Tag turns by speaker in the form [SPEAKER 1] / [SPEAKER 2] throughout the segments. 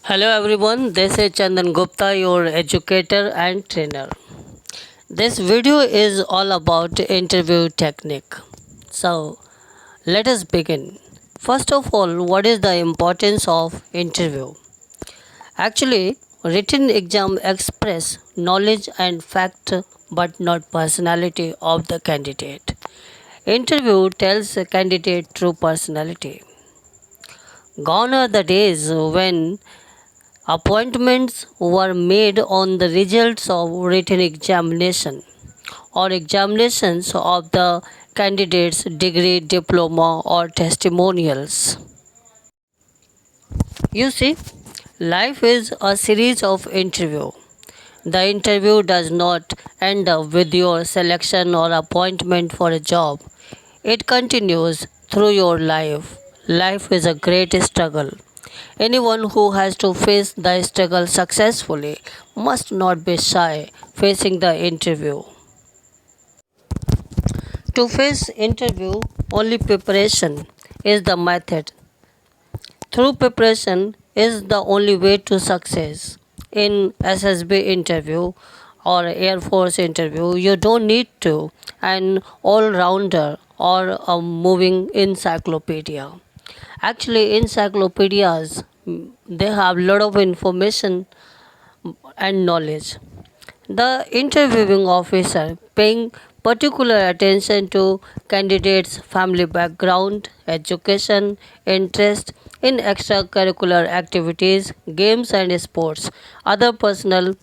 [SPEAKER 1] Hello everyone, this is Chandan Gupta, your educator and trainer. This video is all about interview technique. So, let us begin. First of all, what is the importance of interview? Actually, written exam express knowledge and fact but not personality of the candidate. Interview tells a candidate true personality. Gone are the days when appointments were made on the results of written examination or examinations of the candidate's degree, diploma, or testimonials. You see, life is a series of interviews. The interview does not end up with your selection or appointment for a job. It continues through your life. Life is a great struggle. Anyone who has to face the struggle successfully must not be shy facing the interview. To face interview, only preparation is the method. Through preparation is the only way to success. In SSB interview or Air Force interview, you don't need to an all-rounder or a moving encyclopedia. Actually, encyclopedias they have lot of information and knowledge. The interviewing officer paying particular attention to candidates' family background, education, interest in extracurricular activities, games and sports, other personal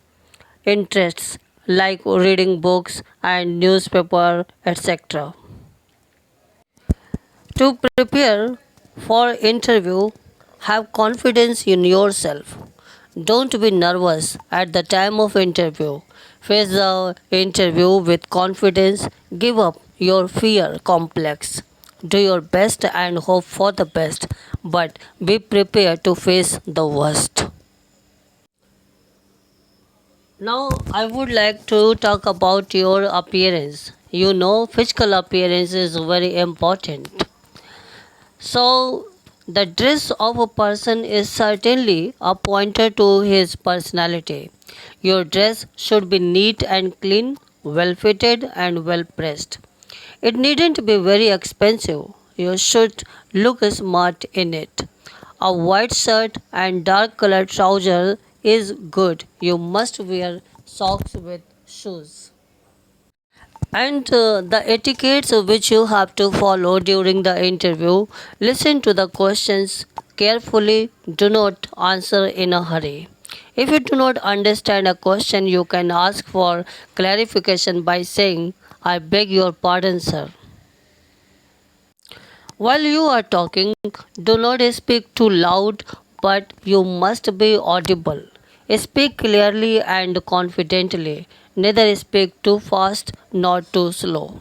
[SPEAKER 1] interests like reading books and newspaper, etc. To prepare for interview, have confidence in yourself. Don't be nervous at the time of interview. Face the interview with confidence. Give up your fear complex. Do your best and hope for the best, but be prepared to face the worst. Now, I would like to talk about your appearance. You know, physical appearance is very important. So, the dress of a person is certainly a pointer to his personality. Your dress should be neat and clean, well fitted, and well pressed. It needn't be very expensive. You should look smart in it. A white shirt and dark colored trouser is good. You must wear socks with shoes. And the etiquettes which you have to follow during the interview. Listen to the questions carefully. Do not answer in a hurry. If you do not understand a question, you can ask for clarification by saying, I beg your pardon, sir. While you are talking, do not speak too loud, but you must be audible. Speak clearly and confidently. Neither speak too fast nor too slow.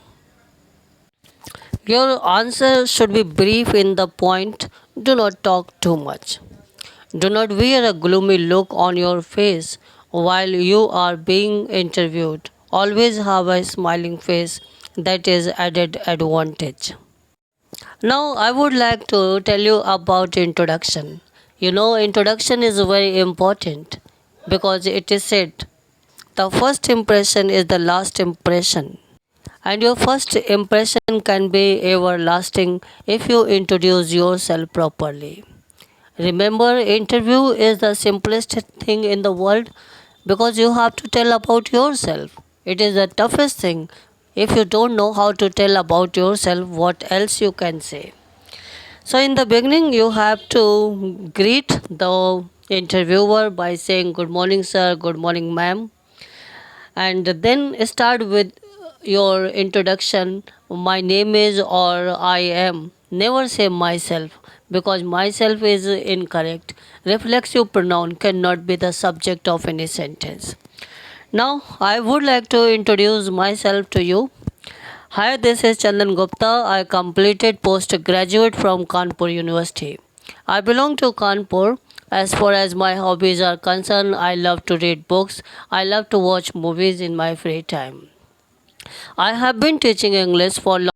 [SPEAKER 1] Your answer should be brief in the point. Do not talk too much. Do not wear a gloomy look on your face while you are being interviewed. Always have a smiling face. That is added advantage. Now I would like to tell you about introduction. You know, introduction is very important because it is said the first impression is the last impression. And your first impression can be everlasting if you introduce yourself properly. Remember, interview is the simplest thing in the world because you have to tell about yourself. It is the toughest thing. If you don't know how to tell about yourself, what else you can say? So, in the beginning, you have to greet the interviewer by saying, Good morning, sir, good morning, ma'am, and then start with your introduction. My name is or I am. Never say myself because myself is incorrect. Reflexive pronoun cannot be the subject of any sentence. Now, I would like to introduce myself to you. Hi, this is Chandan Gupta. I completed postgraduate from Kanpur University. I belong to Kanpur. As far as my hobbies are concerned, I love to read books. I love to watch movies in my free time. I have been teaching English for